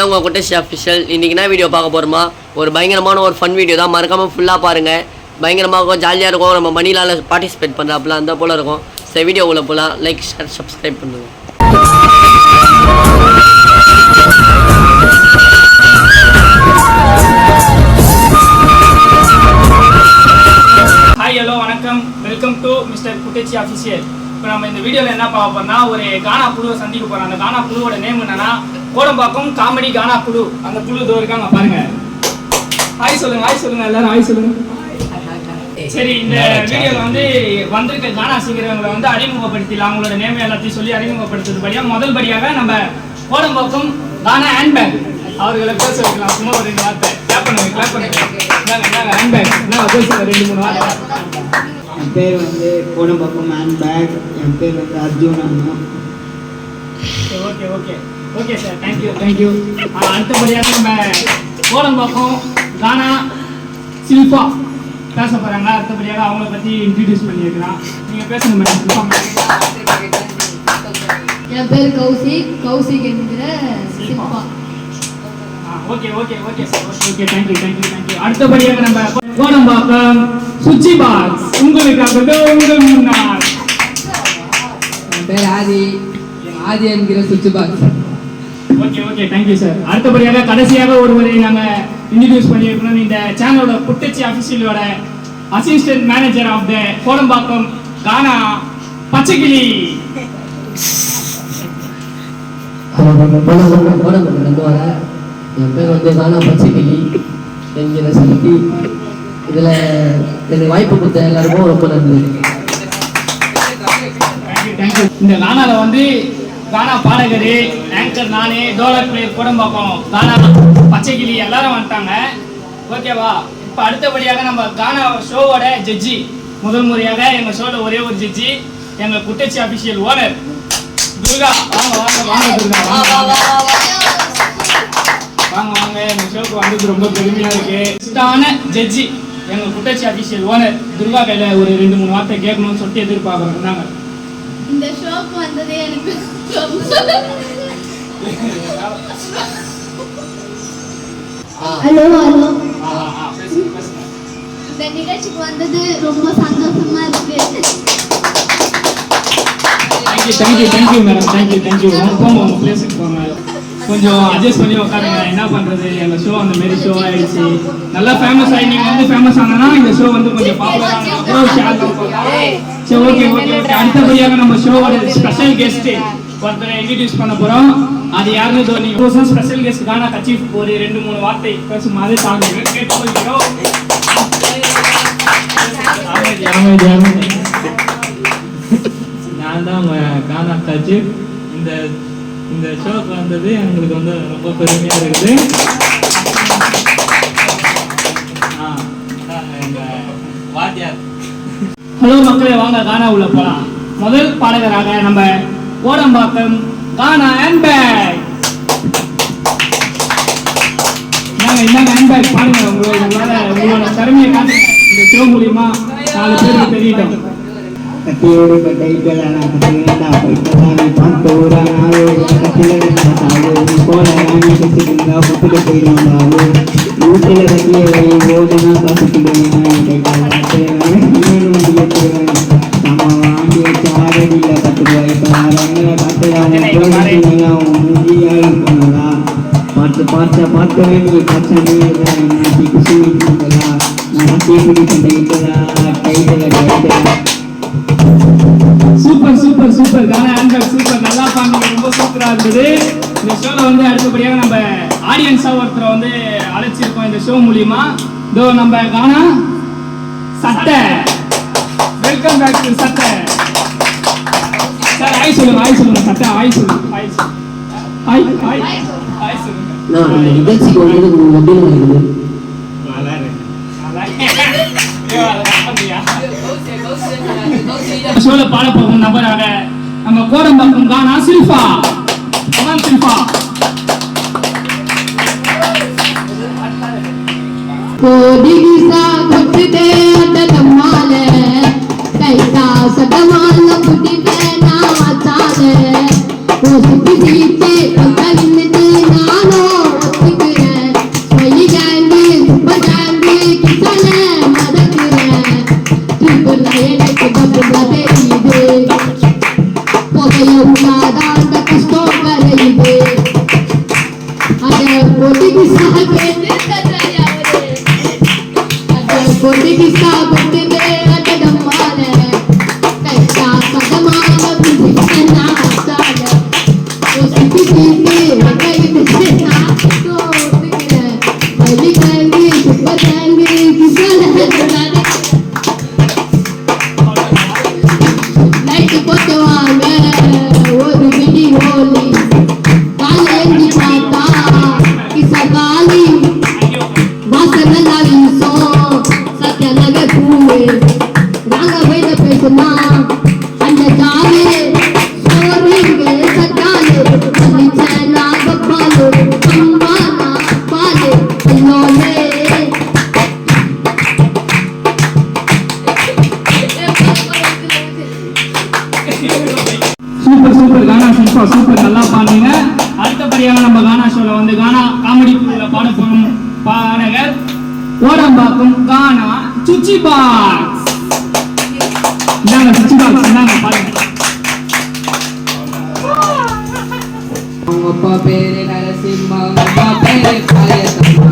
உங்கள் குட்டேஷ் அஃபிஷியல் இன்றைக்கி என்ன வீடியோ பார்க்க போகிறோமா, ஒரு பயங்கரமான ஒரு ஃபன் வீடியோ தான். மறக்காமல் ஃபுல்லாக பாருங்கள். பயங்கரமாக இருக்கும், ஜாலியாக இருக்கும். நம்ம மணிலால் பார்ட்டிசிபேட் பண்ணுறாப்புல அந்த போல் இருக்கும். சரி, வீடியோக்குள்ளே போகலாம். லைக், ஷேர், சப்ஸ்கிரைப் பண்ணுங்கள். ஹாய், ஹலோ, வணக்கம். Welcome to mister Kuttechi official. இப்போ நம்ம இந்த வீடியோவில் என்ன பார்க்க போறோம்னா, ஒரு கானா குழுவை சந்திக்க போகிறோம். அந்த கானா குழுவோட நேம் என்னன்னா கோடம்பாக்கம் காமெடி கானா குழு. அந்த குழு இதோ இருக்காங்க பாருங்க. ஹாய் சொல்லுங்க, ஹாய் சொல்லுங்க, எல்லாரும் ஹாய் சொல்லுங்க. சரி, இந்த வீடியோவில் வந்திருக்க கானா சிங்கரவங்களை அறிமுகப்படுத்திடலாம். அவங்களோட நேம் எல்லாத்தையும் சொல்லி அறிமுகப்படுத்துறதுபடியாக முதல் படியாக நம்ம கோடம்பாக்கம் கானா ஹேண்ட்பேக் அவர்களை பேச வைக்கலாம். சும்மா ஒரு 2 வார்த்தை கிளாப் பண்ணுங்க, கிளாப் பண்ணுங்க. ஹேண்ட்பேக் என்ன பேசுங்க, 2-3 வார்த்தை. என் பேர் கோடம்பாக்கம் ஹேண்ட்பேக். என் பேர் அர்ஜுன் அண்ணா. Okay okay okay sir, thank you thank you. அடுத்தபடியாக நம்ம கோடம்பாக்கம் கானா சில்பா பேச போகிறாங்க. அடுத்தபடியாக அவங்கள பற்றி இன்ட்ரடியூஸ் பண்ணியிருக்கலாம். நீங்கள் பேசுங்க மேடம். சில்பா என் பேர் கௌசிக் என்கிற Shilpa. Okay okay okay sir, okay thank you thank you thank you. அடுத்தபடியாக நம்ம கோடம்பாக்கம் சுச்சி பாக்ஸ் உங்களுக்காக உங்கள் முன்னாள். என் பேர் ஆதி என்கிற Suchi box. Okay okay thank you sir. அடுத்தபடியாக கடைசியாக ஒருவரை நாங்கள் இன்ட்ரடியூஸ் பண்ணியிருக்கணும். இந்த சேனலோட குட்டச்சி அஃபிஷியலோட assistant manager of the Kodambakkam Gana Pachaikili. என் பேர் கானா பச்சைக்கிளி என்கிற சக்தி. இதில் எனக்கு வாய்ப்பு கொடுத்த எல்லாருக்கும் ரொம்ப நன்றி. தேங்க்யூ. இந்த கானால கானா பாடகர், ஆங்கர் நானே, டோலர் பிளேயர் கோடம்பாக்கம் கானா பச்சைக்கிளி எல்லாரும் வந்துட்டாங்க. ஓகேவா? இப்போ அடுத்தபடியாக நம்ம கானா ஷோவோட ஜட்ஜி, முதல் முறையாக எங்கள் ஷோவில் ஒரே ஒரு ஜட்ஜி, எங்கள் குட்டச்சி அஃபிஷியல் ஓனர் துர்கா. வாங்க வாங்க வாங்க துர்கா, வாங்க வாங்க வாங்க. எங்கள் ஷோவுக்கு வந்தது ரொம்ப பெருமையாக இருக்கு. இஷ்டான ஜட்ஜி எங்கள் குட்டச்சி அஃபிஷியல் ஓனர் துர்கா கையில் ஒரு 2-3 வார்த்தை கேட்கணும்னு சொல்லிட்டு எதிர்பார்க்குறோம். நாங்க இந்த ஷோக்கு வந்ததே எனக்கு ஹலோ ஹலோ. இந்த நிகழ்ச்சிக்கு வந்தது ரொம்ப சந்தோஷமா இருக்கு. Thank you madam, thank you. போங்க, உங்க பிளேஸுக்கு போங்க. கொஞ்சம் அட்ஜஸ்ட் பண்ணி உட்காருங்க. என்ன பண்றது, எங்க ஷோ அந்த மாரி ஷோ ஆயிடுச்சு. நல்லா ஃபேமஸ் ஆகி நீங்க ஃபேமஸ் ஆனா இந்த ஷோ கொஞ்சம் பாப்புலர் அப்புறம் ஷேர் பண்ணலாம். சரி, ஓகே ஓகே ஓகே. அடுத்தபடியாக நம்ம ஷோவோட ஸ்பெஷல் கெஸ்ட் ஒருத்தரை இன்ட்ரடியூஸ் பண்ண போறோம். அது யாருன்னு நீங்க ஸ்பெஷல் கெஸ்ட் கானா கச்சீஃப் ஒரு 2-3 வார்த்தை பேசுமாறு தாங்க கேட்டுக்கொள்கிறோம். நான் தான் கானா கச்சீஃப். இந்த ஷோக்கு வந்தது எங்களுக்கு ரொம்ப பெருமையாக இருக்குது. எங்கள் வாத்தியார். ஹலோ மக்களே, வாங்க கானா உள்ள போலாம். முதல் பாடகராக நம்ம கோடம்பாக்கம் கானா ஹேண்ட்பேக். இந்தாங்க ஹேண்ட்பேக் பாருங்க. உங்களோட திறமையை காட்டுங்க. இந்த ஷோ மூலியமா 4 பேருக்கு தெரியட்டும். கத்தியோடு கட்டைகளான கத்தினா பைத்தானி பாத்தோரா நாளோ கத்தில சாலோ போல ராணி கத்திங்க புத்துக்கு போயிடுவாங்க. ஊட்டில கத்திய வழி ஓடனா காசுக்கிடுவேன் கைட்டாலே இன்னும் முடியத்துவேன். நம்ம வாங்கி வச்ச ஆரடியில் 10 ரூபாய் பாருங்க கத்துறாங்க. மூஞ்சியாலும் போனதா பார்க்கவே நீ பிரச்சனை குசிங்களா நான் தீப்பிடி கைகளா கைகளை சூப்பர் சூப்பர் சூப்பர் கானா ஹேண்ட்பேக் சூப்பர். நல்லா பாருங்க, ரொம்ப சூப்பரா இருந்தது. இந்த ஷோல அடுத்தபடியாக நம்ம ஆடியன்ஸா ஒருத்தரை அழைச்சிருக்கோம் இந்த ஷோ மூலியமா. இதோ நம்ம கானா சட்டை. வெல்கம் பேக் டு சட்டை சார். ஹாய் சொல்லுங்க சட்டை. ஹாய் சொல்லுங்க. ஹாய் சொல்லுங்க. நான் இந்த நிகழ்ச்சிக்கு வந்தது உங்களுக்கு எப்படி இருக்குது? ஷோல பாட போகும் நபராக நம்ம கோடம்பாக்கம் கானா சில்பா. சில்பா கோடிகிசா கொட்டுதே அந்த தம்மால கைதா சதமால புடிதே நாச்சாலே ஓ சிட்டி சீட்டே கலின்னே நானோ कोटी किस्सा कहते कतराया रे अगर कोटी किस्सा कहते दे अट दम्माले कैसा कदमान बिना नाचाले वो सिटी सिटी कई दिसे ना तो दिखे पहली कहेंगे बताएंगे किसा लहराने लाइट पोतवांगे वो बिडी होली कालेंगी पाता किसा काली वासन लागी सो सत्य लगे पूरे रांगा वेद पेसना अंज जावे सोरेंगे सटाले अली चैना बपालो अंबाना पाले लोले சூப்பர் கானா சூப்பர் நல்லா பாடுங்க. அடுத்தபடியாக நம்ம கானா ஷோல வந்து கானா காமெடி குழுல பாட போகும் பாடகர் கோடம்பாக்கம் கானா சுச்சி பாக்ஸ். இந்தாங்க சுச்சி பாக்ஸ் இந்தாங்க பாருங்க. அவங்க அப்பா பேரு நரசிம்மா, அவங்க அம்மா பேரு காளியத்தம்மா.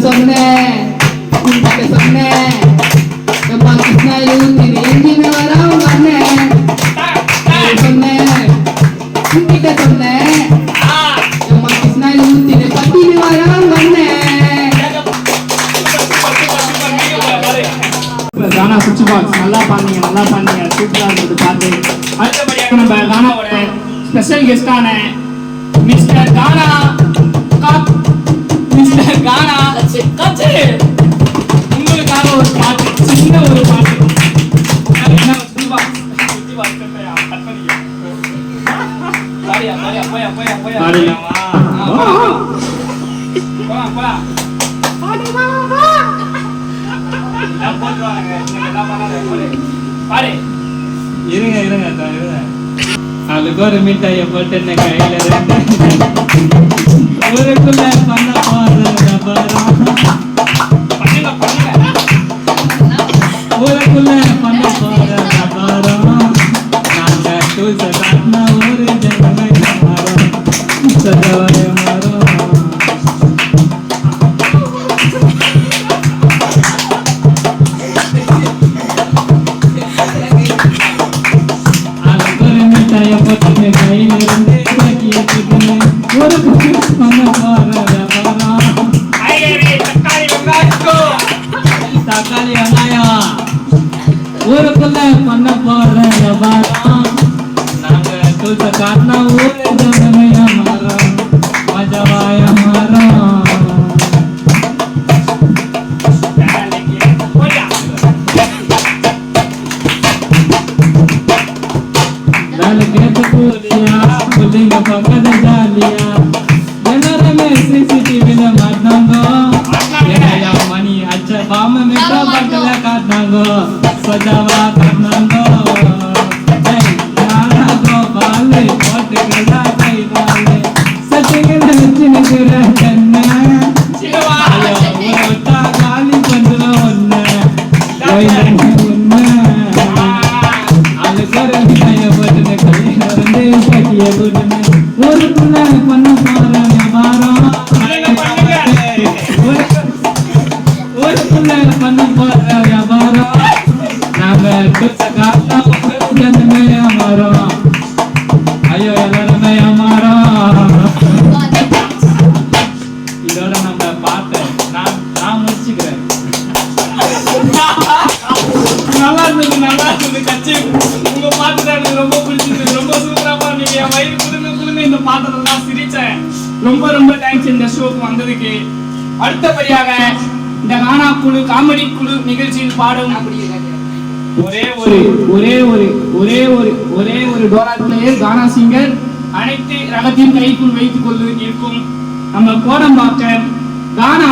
சொன்னேன் சொன்னேன் எங்கேயுமே வர அவங்க அண்ணன் சொன்னேன் உங்ககிட்ட சொன்னேன் எம்மா கிருஷ்ணாயில் ஊத்தினு பத்தினு வர அவங்க அண்ணன். கானா சுவிட்ச் பாக்ஸ் நல்லா பாடுங்க சூப்பரா இருந்தது பாட்டு. அடுத்தபடியாக நம்ம கானாவோட ஸ்பெஷல் கெஸ்டான மிஸ்டர் கானா உங்களுக்காக ஒரு பாட்டு, சின்ன ஒரு பாட்டு. இருங்க அதுக்கு ஒரு மிட்டாயை போட்டு என்ன கையில ஊருக்குள்ள பண்ண ஊருக்குள்ள பண்ண போற வியாபாரம் நாங்க தூச காட்டினா ஒரு ஜனமே மாறும் சதவரை மாறும். அதுக்கு ஒரு மிட்டாயை போட்டு கையில இருந்து ஊருக்குள்ள பண்ண போற வியாபாரம் தக்காளி வெங்காயம் ஊருக்குள்ள பண்ண போற வியாபாரம் நாங்க தூச காட்டினா ஊரு ஜனமையா மாறும் மஜவாய மாறும். கேட்டு கூலியா புள்ளிங்க பக்கத ஜாலியா எல்லாருமே சிசிடிவில மாட்டாங்க மணி அச்ச பாம மிட்டா பக்கல காட்டினாங்க சஜாவா காட்டினாங்க கோபாலு போட்டுக்கிறா கைவாலு சத்தியங்க நினைச்சுக்கிற என்ன காலி பண்ற ஒண்ணு ஊருக்குள்ள பண்ண போற வியாபாரம் ஊருக்குள்ள பண்ண போற வியாபாரம் நாங்க ஜனமே ஏமாறோம். ஐயோ எல்லாருமே ஏமாறோம். இதோட நம்ம பாட்டு நான் முடிச்சுக்கிறேன். நல்லா இருந்தது கட்சி. உங்க பாட்டு தான் எனக்கு ரொம்ப பிடிச்சிருந்தது. ரொம்ப சூப்பரா பாடுனீங்க. என் வயிறு குடுங்க இந்த பாட்டை தான் சிரிச்சேன். ரொம்ப தேங்க்ஸ் இந்த ஷோக்கு வந்ததுக்கு. அடுத்தபடியாக இந்த கானா குழு காமெடி குழு நிகழ்ச்சியில் பாடும் ஒரே ஒரு டோரா பிளேயர் கானா சிங்கர் அனைத்து ரகத்தையும் கைக்குள் வைத்துக் கொண்டு இருக்கும் நம்ம கோடம்பாக்கம் கானா